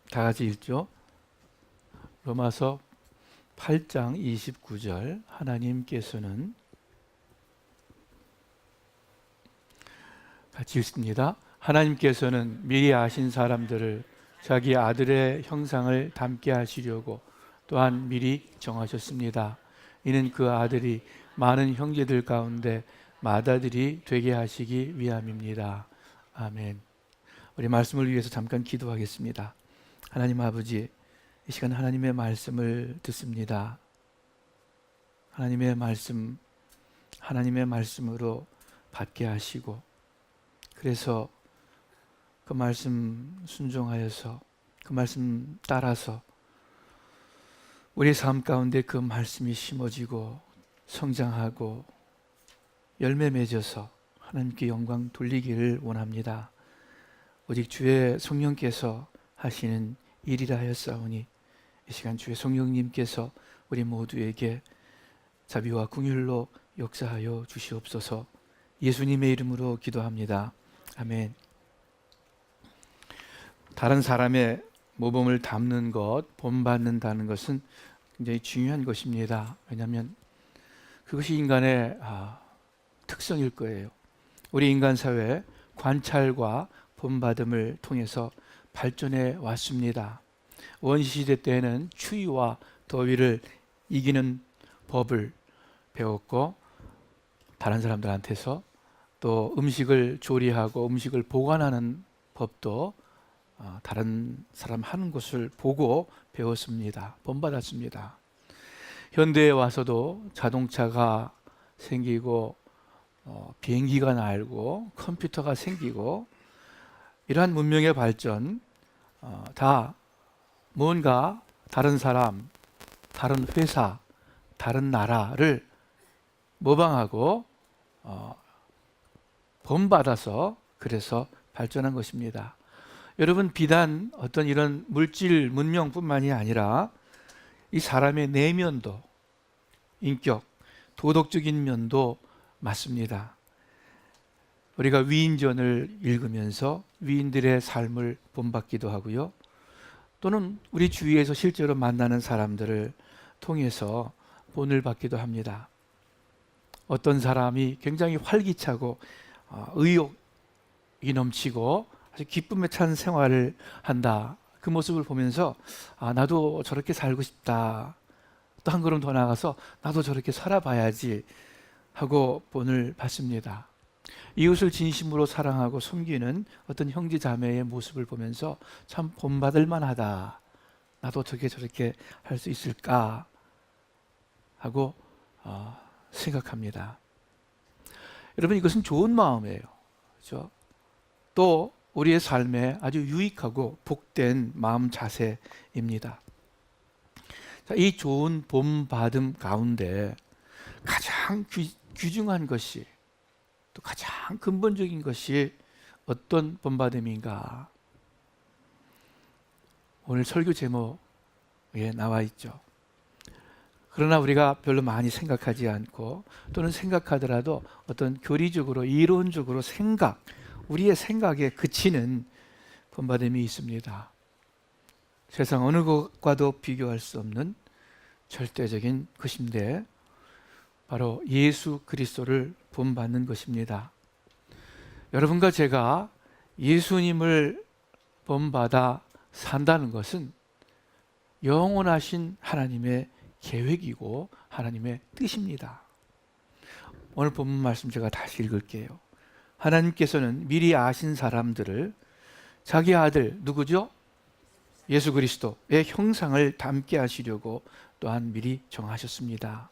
다 같이 읽죠. 로마서 8장 29절. 하나님께서는, 같이 읽습니다. 하나님께서는 미리 아신 사람들을 자기 아들의 형상을 닮게 하시려고 또한 미리 정하셨습니다. 이는 그 아들이 많은 형제들 가운데 맏아들이 되게 하시기 위함입니다. 아멘. 우리 말씀을 위해서 잠깐 기도하겠습니다. 하나님 아버지, 이 시간 하나님의 말씀을 듣습니다. 하나님의 말씀, 하나님의 말씀으로 받게 하시고, 그래서 그 말씀 순종하여서 그 말씀 따라서 우리 삶 가운데 그 말씀이 심어지고 성장하고 열매 맺어서 하나님께 영광 돌리기를 원합니다. 오직 주의 성령께서 하시는 일이라 하였사오니 이 시간 주의 성령님께서 우리 모두에게 자비와 긍휼로 역사하여 주시옵소서. 예수님의 이름으로 기도합니다. 아멘. 다른 사람의 모범을 담는 것, 본받는다는 것은 굉장히 중요한 것입니다. 왜냐하면 그것이 인간의 특성일 거예요. 우리 인간 사회 관찰과 본받음을 통해서 발전해 왔습니다. 원시시대 때에는 추위와 더위를 이기는 법을 배웠고, 다른 사람들한테서 또 음식을 조리하고 음식을 보관하는 법도 다른 사람 하는 것을 보고 배웠습니다. 본받았습니다. 현대에 와서도 자동차가 생기고 비행기가 날고 컴퓨터가 생기고 이러한 문명의 발전, 다 뭔가 다른 사람, 다른 회사, 다른 나라를 모방하고 본받아서 그래서 발전한 것입니다. 여러분, 비단 어떤 이런 물질 문명뿐만이 아니라 이 사람의 내면도, 인격, 도덕적인 면도 맞습니다. 우리가 위인전을 읽으면서 위인들의 삶을 본받기도 하고요, 또는 우리 주위에서 실제로 만나는 사람들을 통해서 본을 받기도 합니다. 어떤 사람이 굉장히 활기차고 의욕이 넘치고 아주 기쁨에 찬 생활을 한다. 그 모습을 보면서 나도 저렇게 살고 싶다. 또 한 걸음 더 나아가서 나도 저렇게 살아봐야지 하고 본을 받습니다. 이웃을 진심으로 사랑하고 섬기는 어떤 형제 자매의 모습을 보면서 참 본받을 만하다. 나도 저렇게 할 수 있을까 하고 생각합니다. 여러분, 이것은 좋은 마음이에요. 그렇죠? 또 우리의 삶에 아주 유익하고 복된 마음 자세입니다. 자, 이 좋은 본받음 가운데 가장 귀중한 것이, 또 가장 근본적인 것이 어떤 본받음인가? 오늘 설교 제목에 나와 있죠. 그러나 우리가 별로 많이 생각하지 않고, 또는 생각하더라도 어떤 교리적으로 이론적으로 우리의 생각에 그치는 본받음이 있습니다. 세상 어느 것과도 비교할 수 없는 절대적인 것인데 바로 예수 그리스도를 본받는 것입니다. 여러분과 제가 예수님을 본받아 산다는 것은 영원하신 하나님의 계획이고 하나님의 뜻입니다. 오늘 본문 말씀 제가 다시 읽을게요. 하나님께서는 미리 아신 사람들을 자기 아들, 누구죠? 예수 그리스도의 형상을 닮게 하시려고 또한 미리 정하셨습니다.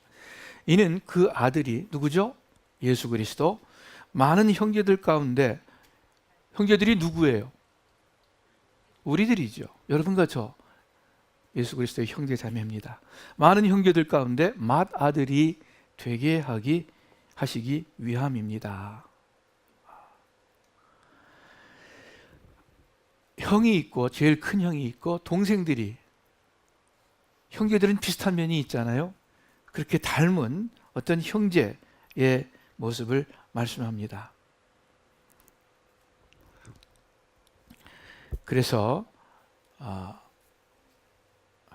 이는 그 아들이 누구죠? 예수 그리스도. 많은 형제들 가운데, 형제들이 누구예요? 우리들이죠. 여러분과 저 예수 그리스도의 형제 자매입니다. 많은 형제들 가운데 맏아들이 되게 하시기 위함입니다. 형이 있고, 제일 큰 형이 있고, 동생들이, 형제들은 비슷한 면이 있잖아요. 그렇게 닮은 어떤 형제의 모습을 말씀합니다. 그래서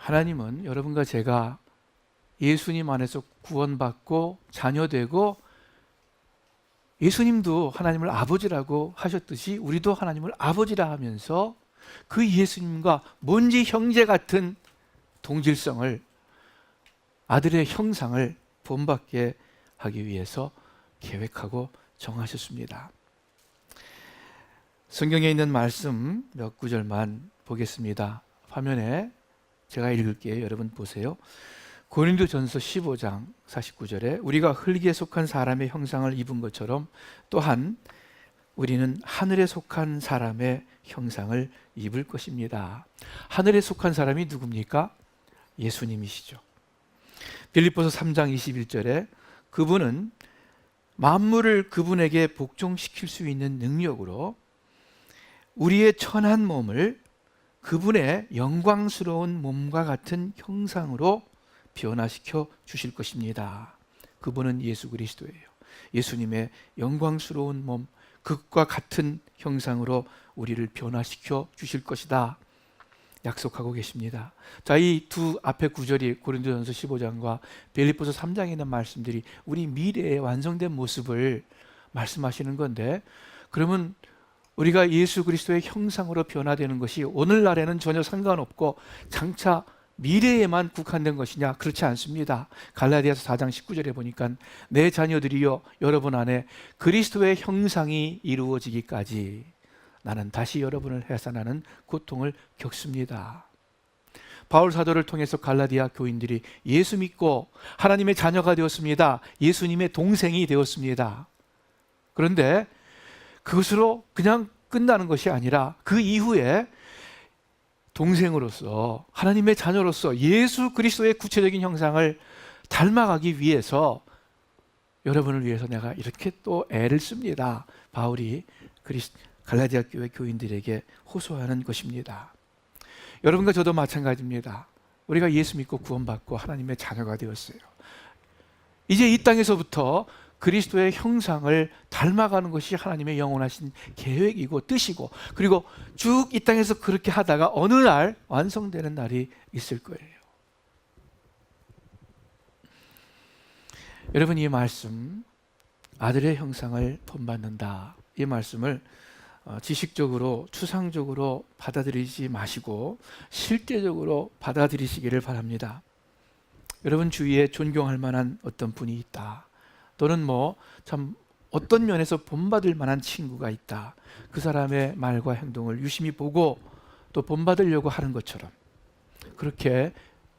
하나님은 여러분과 제가 예수님 안에서 구원받고 자녀되고 예수님도 하나님을 아버지라고 하셨듯이 우리도 하나님을 아버지라 하면서 그 예수님과 먼지 형제 같은 동질성을, 아들의 형상을 본받게 하기 위해서 계획하고 정하셨습니다. 성경에 있는 말씀 몇 구절만 보겠습니다. 화면에 제가 읽을게요. 여러분 보세요. 고린도전서 15장 49절에 우리가 흙에 속한 사람의 형상을 입은 것처럼 또한 우리는 하늘에 속한 사람의 형상을 입을 것입니다. 하늘에 속한 사람이 누굽니까? 예수님이시죠. 빌립보서 3장 21절에 그분은 만물을 그분에게 복종시킬 수 있는 능력으로 우리의 천한 몸을 그분의 영광스러운 몸과 같은 형상으로 변화시켜 주실 것입니다. 그분은 예수 그리스도예요. 예수님의 영광스러운 몸, 그것과 같은 형상으로 우리를 변화시켜 주실 것이다 약속하고 계십니다. 자, 이 두 앞에 구절이 고린도전서 15장과 빌립보서 3장에 있는 말씀들이 우리 미래의 완성된 모습을 말씀하시는 건데, 그러면 우리가 예수 그리스도의 형상으로 변화되는 것이 오늘날에는 전혀 상관없고 장차 미래에만 국한된 것이냐? 그렇지 않습니다. 갈라디아서 4장 19절에 보니까 내 자녀들이여 여러분 안에 그리스도의 형상이 이루어지기까지 나는 다시 여러분을 해산하는 고통을 겪습니다. 바울 사도를 통해서 갈라디아 교인들이 예수 믿고 하나님의 자녀가 되었습니다. 예수님의 동생이 되었습니다. 그런데 그것으로 그냥 끝나는 것이 아니라 그 이후에 동생으로서 하나님의 자녀로서 예수 그리스도의 구체적인 형상을 닮아가기 위해서 여러분을 위해서 내가 이렇게 또 애를 씁니다. 바울이 갈라디아 교회 교인들에게 호소하는 것입니다. 여러분과 저도 마찬가지입니다. 우리가 예수 믿고 구원받고 하나님의 자녀가 되었어요. 이제 이 땅에서부터 그리스도의 형상을 닮아가는 것이 하나님의 영원하신 계획이고 뜻이고, 그리고 쭉 이 땅에서 그렇게 하다가 어느 날 완성되는 날이 있을 거예요. 여러분, 이 말씀 아들의 형상을 본받는다, 이 말씀을 지식적으로 추상적으로 받아들이지 마시고 실제적으로 받아들이시기를 바랍니다. 여러분 주위에 존경할 만한 어떤 분이 있다, 또는 참 어떤 면에서 본받을 만한 친구가 있다, 그 사람의 말과 행동을 유심히 보고 또 본받으려고 하는 것처럼 그렇게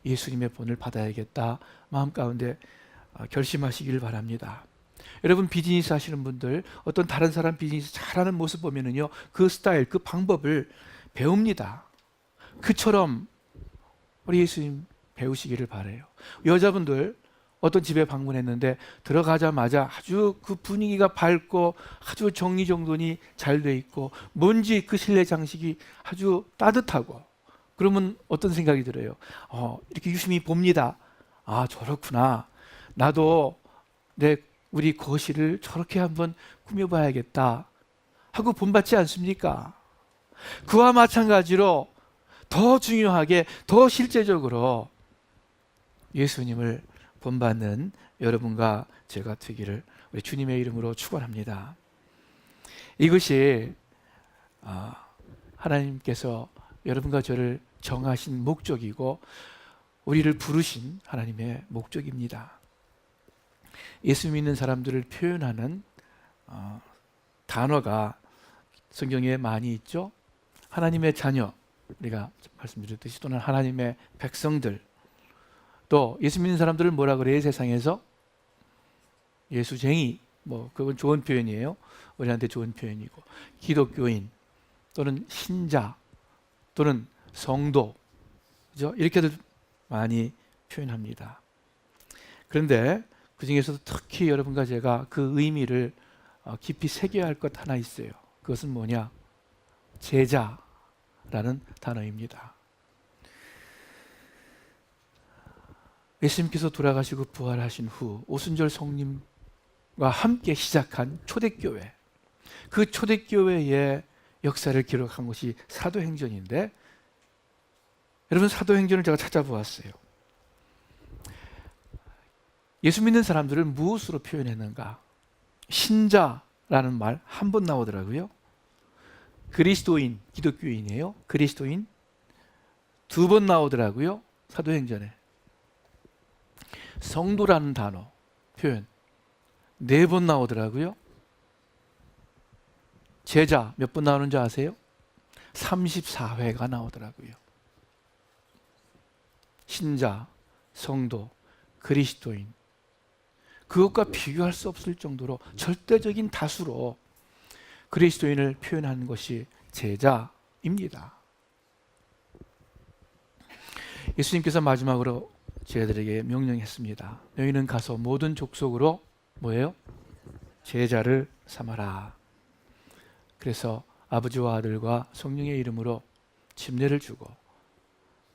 예수님의 본을 받아야겠다 마음 가운데 결심하시길 바랍니다. 여러분 비즈니스 하시는 분들 어떤 다른 사람 비즈니스 잘하는 모습 보면은요, 그 스타일, 그 방법을 배웁니다. 그처럼 우리 예수님 배우시기를 바라요. 여자분들 어떤 집에 방문했는데 들어가자마자 아주 그 분위기가 밝고 아주 정리정돈이 잘 돼 있고 뭔지 그 실내 장식이 아주 따뜻하고, 그러면 어떤 생각이 들어요? 이렇게 유심히 봅니다. 아, 저렇구나. 나도 우리 거실을 저렇게 한번 꾸며봐야겠다 하고 본받지 않습니까? 그와 마찬가지로 더 중요하게, 더 실제적으로 예수님을 본받는 여러분과 제가 되기를 우리 주님의 이름으로 축원합니다. 이것이 하나님께서 여러분과 저를 정하신 목적이고 우리를 부르신 하나님의 목적입니다. 예수 믿는 사람들을 표현하는 단어가 성경에 많이 있죠. 하나님의 자녀, 우리가 말씀드렸듯이, 또는 하나님의 백성들, 또 예수 믿는 사람들을 뭐라 그래요? 세상에서 예수쟁이, 그건 좋은 표현이에요. 우리한테 좋은 표현이고, 기독교인 또는 신자 또는 성도, 그죠? 이렇게들 많이 표현합니다. 그런데 그 중에서도 특히 여러분과 제가 그 의미를 깊이 새겨야 할 것 하나 있어요. 그것은 뭐냐? 제자라는 단어입니다. 예수님께서 돌아가시고 부활하신 후 오순절 성님과 함께 시작한 초대교회, 그 초대교회의 역사를 기록한 것이 사도행전인데, 여러분, 사도행전을 제가 찾아보았어요. 예수 믿는 사람들을 무엇으로 표현했는가? 신자라는 말 한 번 나오더라고요. 그리스도인, 기독교인이에요. 그리스도인 두 번 나오더라고요. 사도행전에. 성도라는 단어, 표현 네 번 나오더라고요. 제자 몇 번 나오는지 아세요? 34회가 나오더라고요. 신자, 성도, 그리스도인, 그것과 비교할 수 없을 정도로 절대적인 다수로 그리스도인을 표현하는 것이 제자입니다. 예수님께서 마지막으로 제자들에게 명령했습니다. 너희는 가서 모든 족속으로 뭐예요? 제자를 삼아라. 그래서 아버지와 아들과 성령의 이름으로 침례를 주고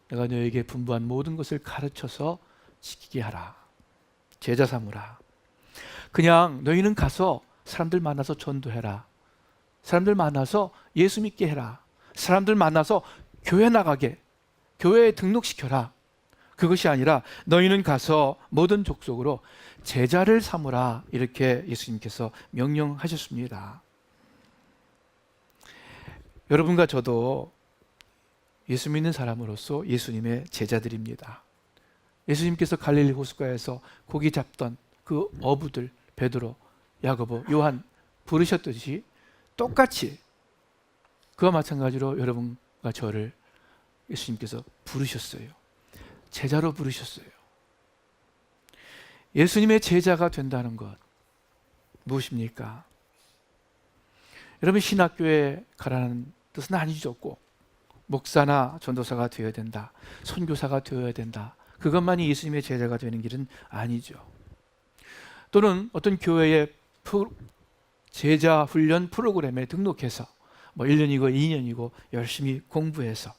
내가 너에게 분부한 모든 것을 가르쳐서 지키게 하라. 제자 삼으라. 그냥 너희는 가서 사람들 만나서 전도해라. 사람들 만나서 예수 믿게 해라. 사람들 만나서 교회 나가게, 교회에 등록시켜라. 그것이 아니라 너희는 가서 모든 족속으로 제자를 삼으라. 이렇게 예수님께서 명령하셨습니다. 여러분과 저도 예수 믿는 사람으로서 예수님의 제자들입니다. 예수님께서 갈릴리 호숫가에서 고기 잡던 그 어부들, 베드로, 야고보, 요한 부르셨듯이 똑같이 그와 마찬가지로 여러분과 저를 예수님께서 부르셨어요. 제자로 부르셨어요. 예수님의 제자가 된다는 것 무엇입니까? 여러분, 신학교에 가라는 뜻은 아니죠. 꼭 목사나 전도사가 되어야 된다, 선교사가 되어야 된다, 그것만이 예수님의 제자가 되는 길은 아니죠. 또는 어떤 교회의 제자 훈련 프로그램에 등록해서 1년이고 2년이고 열심히 공부해서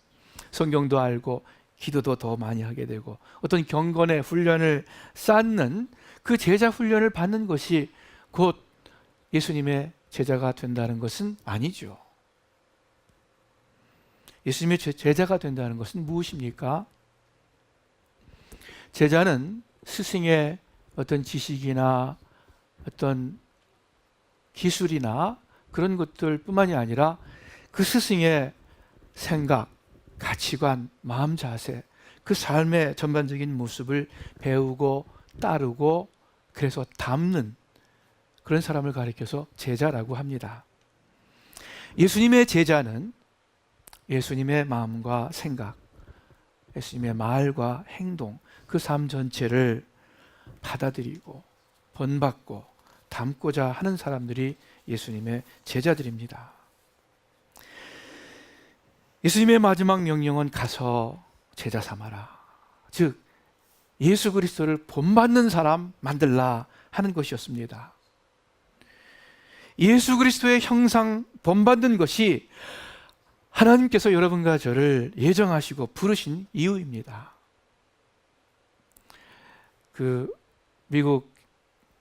성경도 알고 기도도 더 많이 하게 되고 어떤 경건의 훈련을 쌓는 그 제자 훈련을 받는 것이 곧 예수님의 제자가 된다는 것은 아니죠. 예수님의 제자가 된다는 것은 무엇입니까? 제자는 스승의 어떤 지식이나 어떤 기술이나 그런 것들 뿐만이 아니라 그 스승의 생각, 가치관, 마음 자세, 그 삶의 전반적인 모습을 배우고 따르고 그래서 담는 그런 사람을 가리켜서 제자라고 합니다. 예수님의 제자는 예수님의 마음과 생각, 예수님의 말과 행동, 그 삶 전체를 받아들이고 본받고 담고자 하는 사람들이 예수님의 제자들입니다. 예수님의 마지막 명령은 가서 제자 삼아라. 즉 예수 그리스도를 본받는 사람 만들라 하는 것이었습니다. 예수 그리스도의 형상 본받는 것이 하나님께서 여러분과 저를 예정하시고 부르신 이유입니다. 그 미국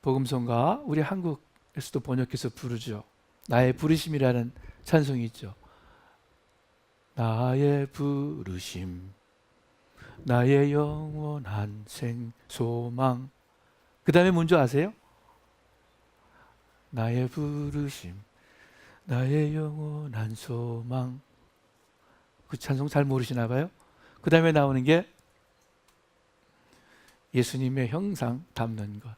복음성가 우리 한국에서도 번역해서 부르죠. 나의 부르심이라는 찬송이 있죠. 나의 부르심, 나의 영원한 소망. 그 다음에 뭔지 아세요? 나의 부르심, 나의 영원한 소망. 그 찬송 잘 모르시나 봐요? 그 다음에 나오는 게 예수님의 형상 담는 것.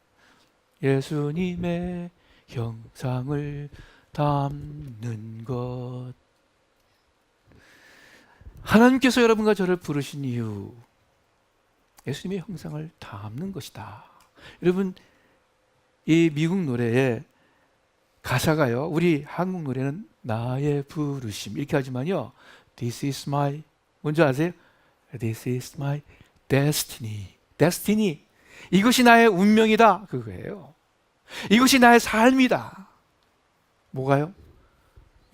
예수님의 형상을 담는 것. 하나님께서 여러분과 저를 부르신 이유, 예수님의 형상을 담는 것이다. 여러분, 이 미국 노래의 가사가요, 우리 한국 노래는 나의 부르심 이렇게 하지만요, This is my, 뭔지 아세요? This is my destiny. destiny. 이것이 나의 운명이다. 그거예요. 이것이 나의 삶이다. 뭐가요?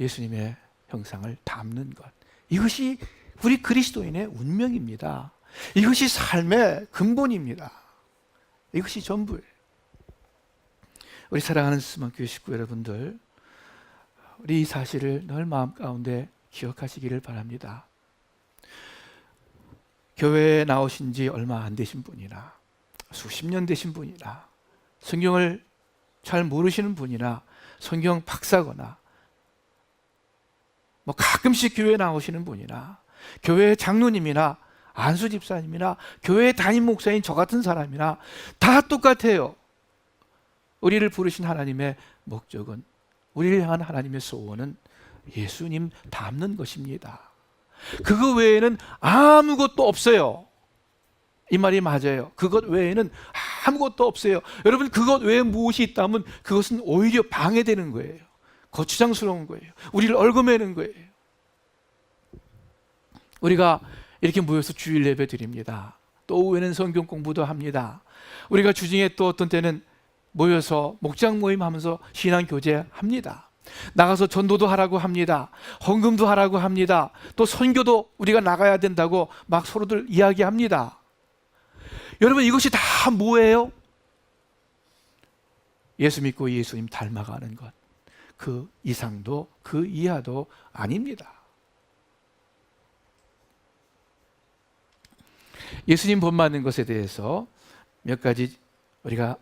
예수님의 형상을 담는 것. 이것이 우리 그리스도인의 운명입니다. 이것이 삶의 근본입니다. 이것이 전부예요. 우리 사랑하는 스마교회 식구 여러분들, 우리 이 사실을 늘 마음 가운데 기억하시기를 바랍니다. 교회에 나오신 지 얼마 안 되신 분이나 수십 년 되신 분이나 성경을 잘 모르시는 분이나 성경 박사거나 뭐 가끔씩 교회에 나오시는 분이나 교회 장로님이나 안수 집사님이나 교회 담임 목사인 저 같은 사람이나 다 똑같아요. 우리를 부르신 하나님의 목적은, 우리를 향한 하나님의 소원은 예수님 닮는 것입니다. 그거 외에는 아무것도 없어요. 이 말이 맞아요. 그것 외에는 아무것도 없어요. 여러분, 그것 외에 무엇이 있다면 그것은 오히려 방해되는 거예요. 거추장스러운 거예요. 우리를 얽어매는 거예요. 우리가 이렇게 모여서 주일 예배 드립니다. 또 오후에는 성경 공부도 합니다. 우리가 주중에 또 어떤 때는 모여서 목장 모임 하면서 신앙 교제 합니다. 나가서 전도도 하라고 합니다. 헌금도 하라고 합니다. 또 선교도 우리가 나가야 된다고 막 서로들 이야기합니다. 여러분, 이것이 다 뭐예요? 예수 믿고 예수님 닮아가는 것. 그 이상도 그 이하도 아닙니다. 예수님 본받는 것에 대해서 몇 가지 우리가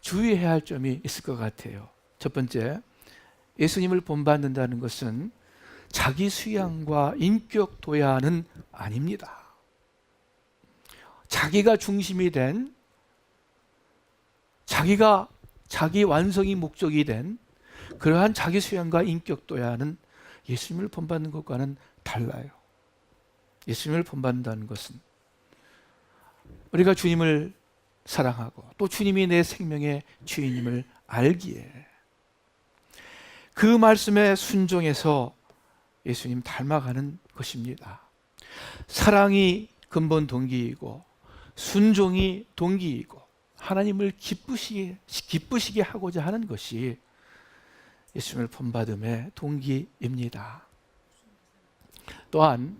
주의해야 할 점이 있을 것 같아요. 첫 번째, 예수님을 본받는다는 것은 자기 수양과 인격 도야는 아닙니다. 자기가 중심이 된, 자기 완성이 목적이 된 그러한 자기 수양과 인격 도야는 예수님을 본받는 것과는 달라요. 예수님을 본받는다는 것은 우리가 주님을 사랑하고 또 주님이 내 생명의 주인임을 알기에 그 말씀에 순종해서 예수님 닮아가는 것입니다. 사랑이 근본 동기이고 순종이 동기이고 하나님을 기쁘시게 하고자 하는 것이 예수님을 본받음의 동기입니다. 또한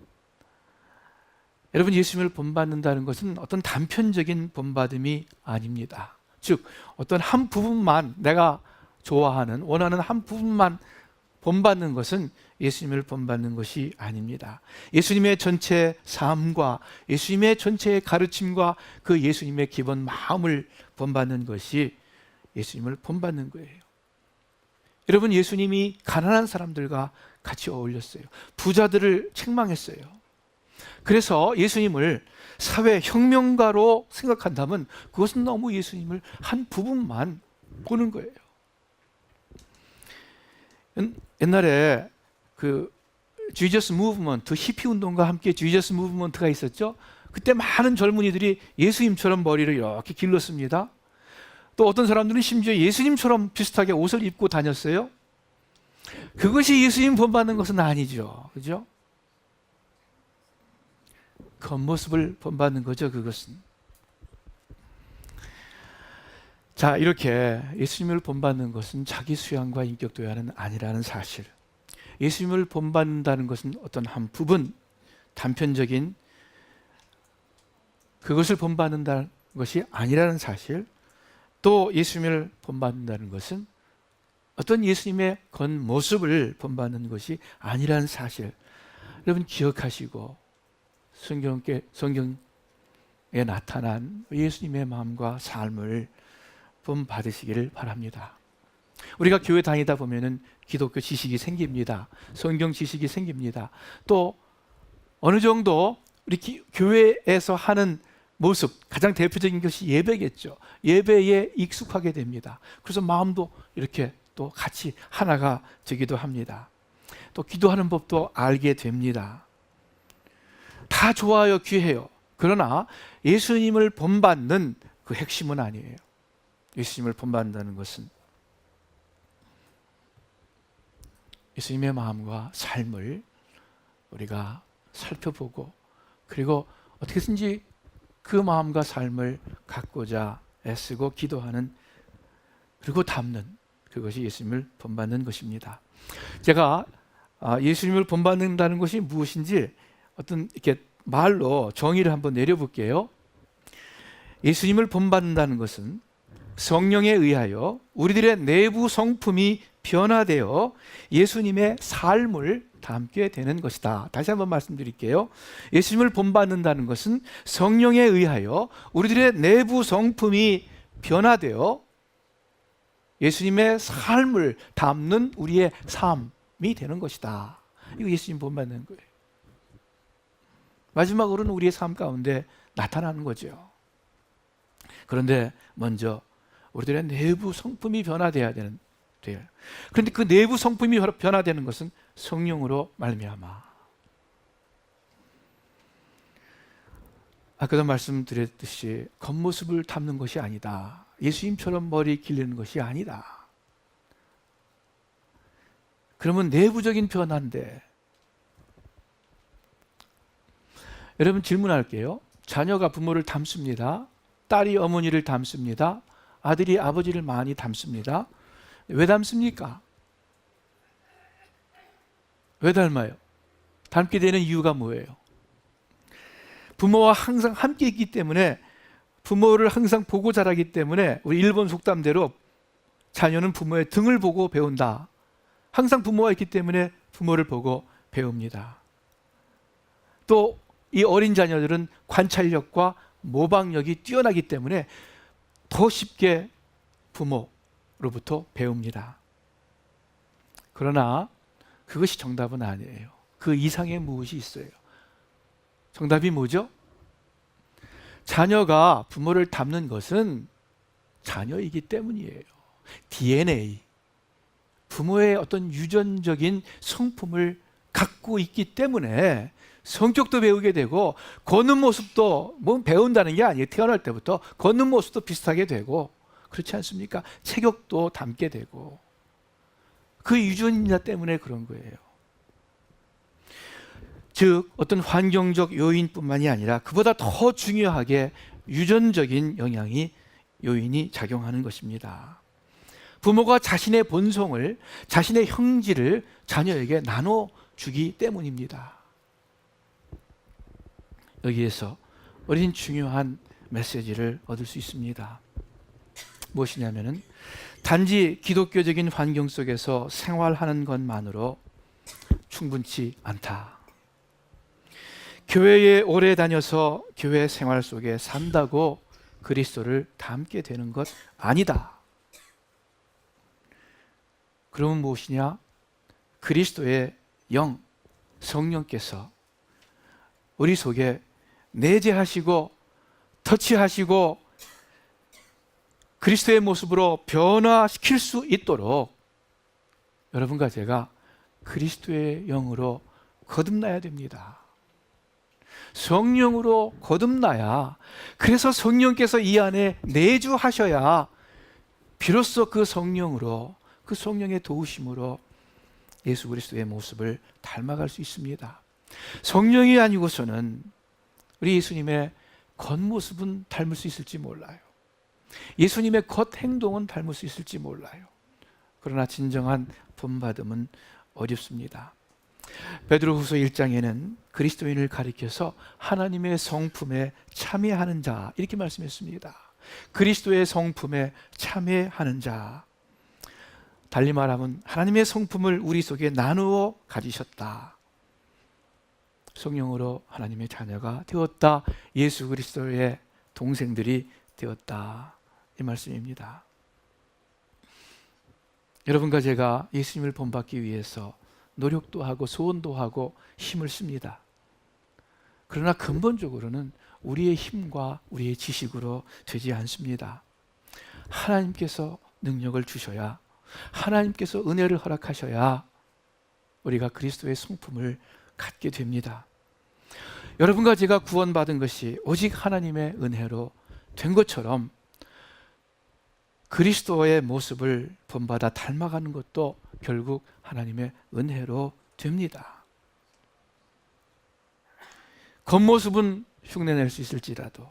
여러분, 예수님을 본받는다는 것은 어떤 단편적인 본받음이 아닙니다. 즉 어떤 한 부분만, 내가 좋아하는, 원하는 한 부분만 본받는 것은 예수님을 본받는 것이 아닙니다. 예수님의 전체 삶과 예수님의 전체의 가르침과 그 예수님의 기본 마음을 본받는 것이 예수님을 본받는 거예요. 여러분, 예수님이 가난한 사람들과 같이 어울렸어요. 부자들을 책망했어요. 그래서 예수님을 사회혁명가로 생각한다면 그것은 너무 예수님을 한 부분만 보는 거예요. 옛날에 그 지저스 무브먼트, 히피 운동과 함께 지저스 무브먼트가 있었죠. 그때 많은 젊은이들이 예수님처럼 머리를 이렇게 길렀습니다. 또 어떤 사람들은 심지어 예수님처럼 비슷하게 옷을 입고 다녔어요. 그것이 예수님 본받는 것은 아니죠. 그죠? 겉모습을 본받는 거죠, 그것은. 자, 이렇게 예수님을 본받는 것은 자기 수양과 인격 도야는 아니라는 사실, 예수님을 본받는다는 것은 어떤 한 부분, 단편적인 그것을 본받는다는 것이 아니라는 사실, 또 예수님을 본받는다는 것은 어떤 예수님의 겉모습을 본받는 것이 아니라는 사실, 여러분 기억하시고 성경에 나타난 예수님의 마음과 삶을 본받으시기를 바랍니다. 우리가 교회 다니다 보면은 기독교 지식이 생깁니다. 성경 지식이 생깁니다. 또 어느 정도 우리 교회에서 하는 모습, 가장 대표적인 것이 예배겠죠. 예배에 익숙하게 됩니다. 그래서 마음도 이렇게 또 같이 하나가 되기도 합니다. 또 기도하는 법도 알게 됩니다. 다 좋아요, 귀해요. 그러나 예수님을 본받는 그 핵심은 아니에요. 예수님을 본받는다는 것은 예수님의 마음과 삶을 우리가 살펴보고, 그리고 어떻게든지 그 마음과 삶을 갖고자 애쓰고 기도하는, 그리고 담는, 그것이 예수님을 본받는 것입니다. 제가 예수님을 본받는다는 것이 무엇인지 어떤 이렇게 말로 정의를 한번 내려볼게요. 예수님을 본받는다는 것은 성령에 의하여 우리들의 내부 성품이 변화되어 예수님의 삶을 담게 되는 것이다. 다시 한번 말씀드릴게요. 예수님을 본받는다는 것은 성령에 의하여 우리들의 내부 성품이 변화되어 예수님의 삶을 담는 우리의 삶이 되는 것이다. 이거 예수님 본받는 거예요. 마지막으로는 우리의 삶 가운데 나타나는 거죠. 그런데 먼저 우리들의 내부 성품이 변화돼야 돼요. 그런데 그 내부 성품이 변화되는 것은 성령으로 말미암아. 아까도 말씀드렸듯이 겉모습을 담는 것이 아니다. 예수님처럼 머리 길르는 것이 아니다. 그러면 내부적인 변화인데, 여러분 질문할게요. 자녀가 부모를 닮습니다. 딸이 어머니를 닮습니다. 아들이 아버지를 많이 닮습니다. 왜 닮습니까? 왜 닮아요? 닮게 되는 이유가 뭐예요? 부모와 항상 함께 있기 때문에, 부모를 항상 보고 자라기 때문에, 우리 일본 속담대로 자녀는 부모의 등을 보고 배운다. 항상 부모와 있기 때문에 부모를 보고 배웁니다. 또 이 어린 자녀들은 관찰력과 모방력이 뛰어나기 때문에 더 쉽게 부모로부터 배웁니다. 그러나 그것이 정답은 아니에요. 그 이상의 무엇이 있어요. 정답이 뭐죠? 자녀가 부모를 닮는 것은 자녀이기 때문이에요. DNA, 부모의 어떤 유전적인 성품을 갖고 있기 때문에 성격도 배우게 되고, 걷는 모습도 뭐 배운다는 게 아니에요. 태어날 때부터 걷는 모습도 비슷하게 되고, 그렇지 않습니까? 체격도 닮게 되고, 그 유전자 때문에 그런 거예요. 즉 어떤 환경적 요인뿐만이 아니라 그보다 더 중요하게 유전적인 요인이 작용하는 것입니다. 부모가 자신의 본성을, 자신의 형질을 자녀에게 나눠주기 때문입니다. 여기에서 우리는 중요한 메시지를 얻을 수 있습니다. 무엇이냐면은, 단지 기독교적인 환경 속에서 생활하는 것만으로 충분치 않다. 교회에 오래 다녀서 교회 생활 속에 산다고 그리스도를 닮게 되는 것 아니다. 그러면 무엇이냐? 그리스도의 영, 성령께서 우리 속에 내재하시고 터치하시고 그리스도의 모습으로 변화시킬 수 있도록 여러분과 제가 그리스도의 영으로 거듭나야 됩니다. 성령으로 거듭나야, 그래서 성령께서 이 안에 내주하셔야 비로소 그 성령으로, 그 성령의 도우심으로 예수 그리스도의 모습을 닮아갈 수 있습니다. 성령이 아니고서는 우리 예수님의 겉모습은 닮을 수 있을지 몰라요. 예수님의 겉행동은 닮을 수 있을지 몰라요. 그러나 진정한 본받음은 어렵습니다. 베드로후서 1장에는 그리스도인을 가리켜서 하나님의 성품에 참여하는 자, 이렇게 말씀했습니다. 그리스도의 성품에 참여하는 자, 달리 말하면 하나님의 성품을 우리 속에 나누어 가지셨다. 성령으로 하나님의 자녀가 되었다. 예수 그리스도의 동생들이 되었다. 이 말씀입니다. 여러분과 제가 예수님을 본받기 위해서 노력도 하고 소원도 하고 힘을 씁니다. 그러나 근본적으로는 우리의 힘과 우리의 지식으로 되지 않습니다. 하나님께서 능력을 주셔야, 하나님께서 은혜를 허락하셔야 우리가 그리스도의 성품을 갖게 됩니다. 여러분과 제가 구원받은 것이 오직 하나님의 은혜로 된 것처럼 그리스도의 모습을 본받아 닮아가는 것도 결국 하나님의 은혜로 됩니다. 겉모습은 흉내낼 수 있을지라도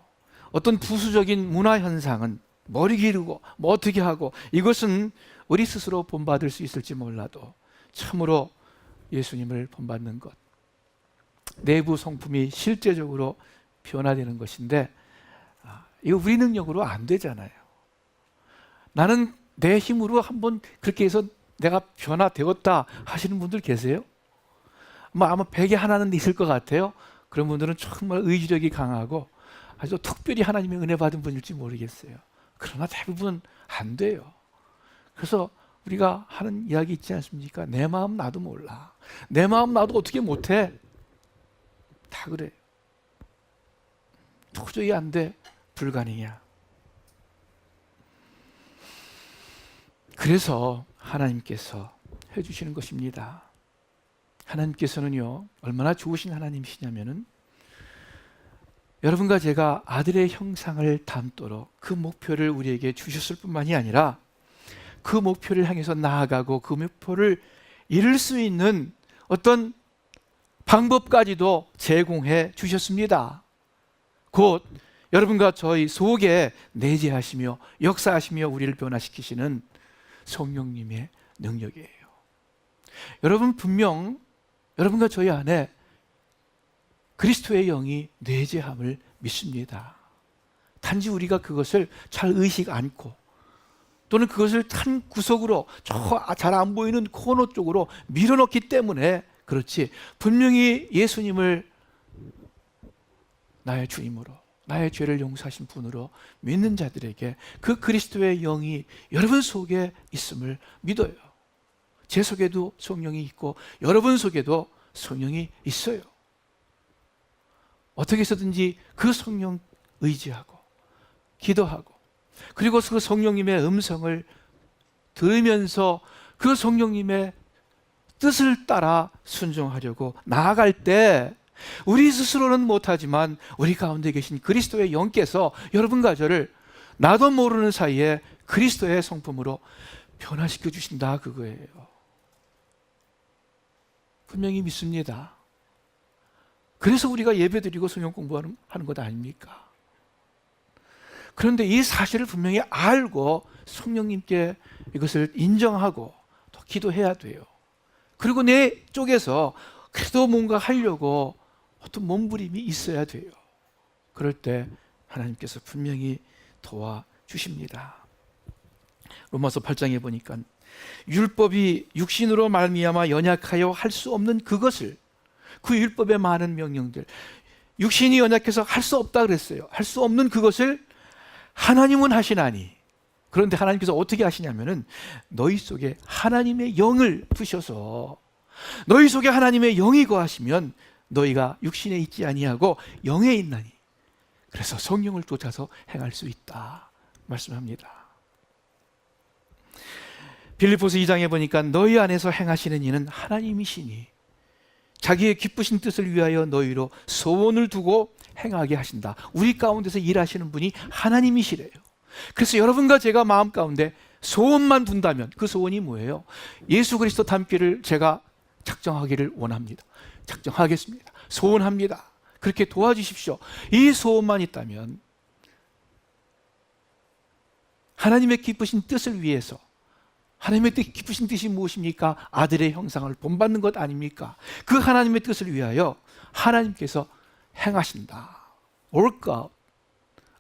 어떤 부수적인 문화 현상은 머리 기르고 뭐 어떻게 하고, 이것은 우리 스스로 본받을 수 있을지 몰라도 참으로 예수님을 본받는 것, 내부 성품이 실제적으로 변화되는 것인데, 이거 우리 능력으로 안 되잖아요. 나는 내 힘으로 한번 그렇게 해서 내가 변화되었다 하시는 분들 계세요? 아마 100에 하나는 있을 것 같아요. 그런 분들은 정말 의지력이 강하고 아주 특별히 하나님의 은혜 받은 분일지 모르겠어요. 그러나 대부분 안 돼요. 그래서 우리가 하는 이야기 있지 않습니까? 내 마음 나도 몰라. 내 마음 나도 어떻게 못해? 다 그래. 도저히 안 돼. 불가능이야. 그래서 하나님께서 해주시는 것입니다. 하나님께서는요, 얼마나 좋으신 하나님이시냐면은 여러분과 제가 아들의 형상을 닮도록 그 목표를 우리에게 주셨을 뿐만이 아니라 그 목표를 향해서 나아가고 그 목표를 이룰 수 있는 어떤 방법까지도 제공해 주셨습니다. 곧 여러분과 저희 속에 내재하시며 역사하시며 우리를 변화시키시는 성령님의 능력이에요. 여러분 분명 여러분과 저희 안에 그리스도의 영이 내재함을 믿습니다. 단지 우리가 그것을 잘 의식 않고 또는 그것을 한 구석으로 저 잘 안 보이는 코너 쪽으로 밀어넣기 때문에 그렇지, 분명히 예수님을 나의 주임으로 나의 죄를 용서하신 분으로 믿는 자들에게 그 그리스도의 영이 여러분 속에 있음을 믿어요. 제 속에도 성령이 있고 여러분 속에도 성령이 있어요. 어떻게 해서든지 그 성령 의지하고 기도하고 그리고 그 성령님의 음성을 들으면서 그 성령님의 뜻을 따라 순종하려고 나아갈 때 우리 스스로는 못하지만 우리 가운데 계신 그리스도의 영께서 여러분과 저를 나도 모르는 사이에 그리스도의 성품으로 변화시켜 주신다, 그거예요. 분명히 믿습니다. 그래서 우리가 예배드리고 성경 공부하는 것 아닙니까? 그런데 이 사실을 분명히 알고 성령님께 이것을 인정하고 또 기도해야 돼요. 그리고 내 쪽에서 그래도 뭔가 하려고 어떤 몸부림이 있어야 돼요. 그럴 때 하나님께서 분명히 도와주십니다. 로마서 8장에 보니까 율법이 육신으로 말미암아 연약하여 할 수 없는 그것을, 그 율법의 많은 명령들, 육신이 연약해서 할 수 없다 그랬어요. 할 수 없는 그것을 하나님은 하시나니. 그런데 하나님께서 어떻게 하시냐면은 너희 속에 하나님의 영을 부셔서, 너희 속에 하나님의 영이 거하시면 너희가 육신에 있지 아니하고 영에 있나니, 그래서 성령을 쫓아서 행할 수 있다 말씀합니다. 빌립보서 2장에 보니까 너희 안에서 행하시는 이는 하나님이시니 자기의 기쁘신 뜻을 위하여 너희로 소원을 두고 행하게 하신다. 우리 가운데서 일하시는 분이 하나님이시래요. 그래서 여러분과 제가 마음 가운데 소원만 둔다면 그 소원이 뭐예요? 예수 그리스도 닮기를 제가 작정하기를 원합니다. 작정하겠습니다. 소원합니다. 그렇게 도와주십시오. 이 소원만 있다면 하나님의 기쁘신 뜻을 위해서, 하나님의 기쁘신 뜻이 무엇입니까? 아들의 형상을 본받는 것 아닙니까? 그 하나님의 뜻을 위하여 하나님께서 행하신다. Work out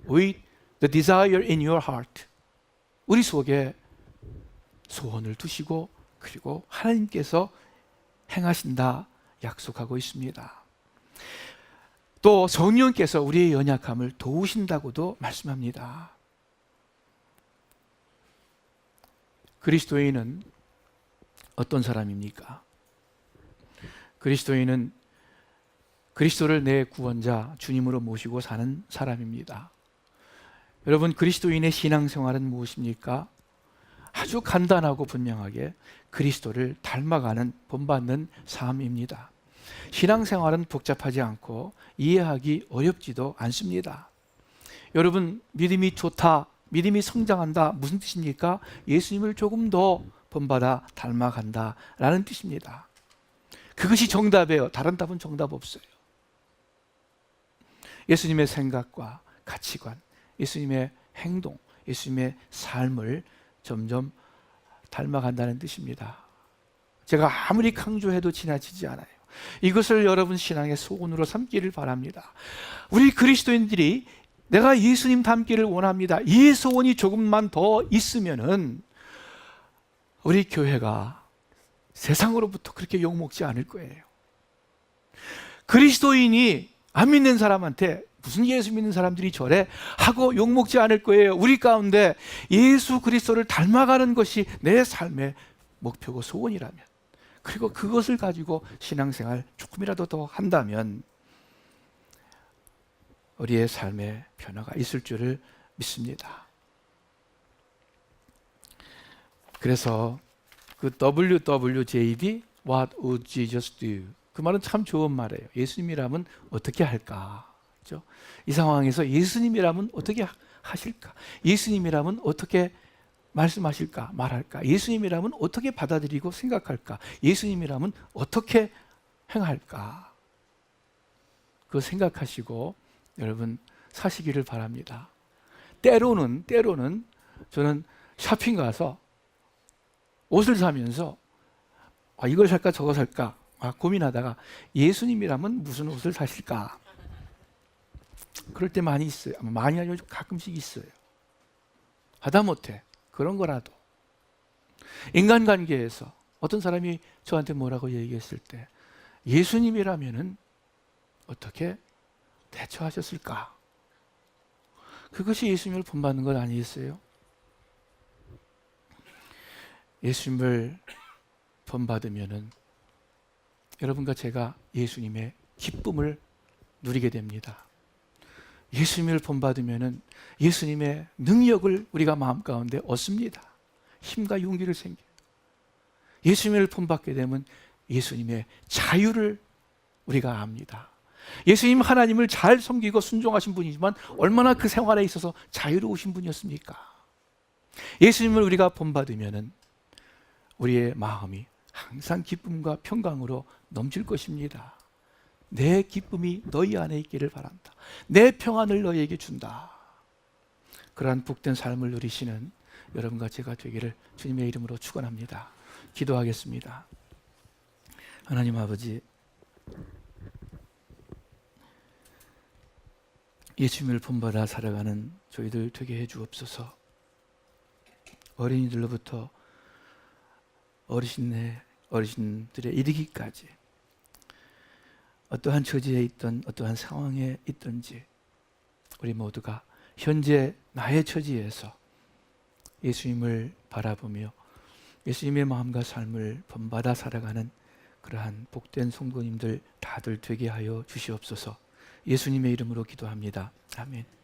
with the desire in your heart. 우리 속에 소원을 두시고 그리고 하나님께서 행하신다 약속하고 있습니다. 또 성령께서 우리의 연약함을 도우신다고도 말씀합니다. 그리스도인은 어떤 사람입니까? 그리스도인은 그리스도를 내 구원자 주님으로 모시고 사는 사람입니다. 여러분, 그리스도인의 신앙생활은 무엇입니까? 아주 간단하고 분명하게 그리스도를 닮아가는 본받는 삶입니다. 신앙생활은 복잡하지 않고 이해하기 어렵지도 않습니다. 여러분, 믿음이 좋다, 믿음이 성장한다, 무슨 뜻입니까? 예수님을 조금 더 본받아 닮아간다 라는 뜻입니다. 그것이 정답이에요. 다른 답은 정답 없어요. 예수님의 생각과 가치관, 예수님의 행동, 예수님의 삶을 점점 닮아간다는 뜻입니다. 제가 아무리 강조해도 지나치지 않아요. 이것을 여러분 신앙의 소원으로 삼기를 바랍니다. 우리 그리스도인들이 내가 예수님 닮기를 원합니다, 이 소원이 조금만 더 있으면은 우리 교회가 세상으로부터 그렇게 욕먹지 않을 거예요. 그리스도인이 안 믿는 사람한테 무슨 예수 믿는 사람들이 저래 하고 욕먹지 않을 거예요. 우리 가운데 예수 그리스도를 닮아가는 것이 내 삶의 목표고 소원이라면, 그리고 그것을 가지고 신앙생활 조금이라도 더 한다면 우리의 삶에 변화가 있을 줄을 믿습니다. 그래서 그 WWJD What would Jesus do? 그 말은 참 좋은 말이에요. 예수님이라면 어떻게 할까? 그렇죠? 이 상황에서 예수님이라면 어떻게 하실까? 예수님이라면 어떻게 말씀하실까? 말할까? 예수님이라면 어떻게 받아들이고 생각할까? 예수님이라면 어떻게 행할까? 그거 생각하시고 여러분 사시기를 바랍니다. 때로는 저는 쇼핑 가서 옷을 사면서 이걸 살까 저거 살까 고민하다가 예수님이라면 무슨 옷을 사실까? 그럴 때 많이 있어요. 많이 아니고 가끔씩 있어요. 하다못해 그런 거라도 인간관계에서 어떤 사람이 저한테 뭐라고 얘기했을 때 예수님이라면은 어떻게 대처하셨을까? 그것이 예수님을 본받는 것 아니겠어요? 예수님을 본받으면은 여러분과 제가 예수님의 기쁨을 누리게 됩니다. 예수님을 본받으면은 예수님의 능력을 우리가 마음 가운데 얻습니다. 힘과 용기를 생겨요. 예수님을 본받게 되면 예수님의 자유를 우리가 압니다. 예수님 하나님을 잘 섬기고 순종하신 분이지만 얼마나 그 생활에 있어서 자유로우신 분이었습니까? 예수님을 우리가 본받으면은 우리의 마음이 항상 기쁨과 평강으로 넘칠 것입니다. 내 기쁨이 너희 안에 있기를 바란다. 내 평안을 너희에게 준다. 그러한 복된 삶을 누리시는 여러분과 제가 되기를 주님의 이름으로 축원합니다. 기도하겠습니다. 하나님 아버지, 예수님을 본받아 살아가는 저희들 되게 해주옵소서. 어린이들로부터 어르신들에 이르기까지 어떠한 처지에 있든 어떠한 상황에 있든지 우리 모두가 현재 나의 처지에서 예수님을 바라보며 예수님의 마음과 삶을 본받아 살아가는 그러한 복된 성도님들 다들 되게 하여 주시옵소서. 예수님의 이름으로 기도합니다. 아멘.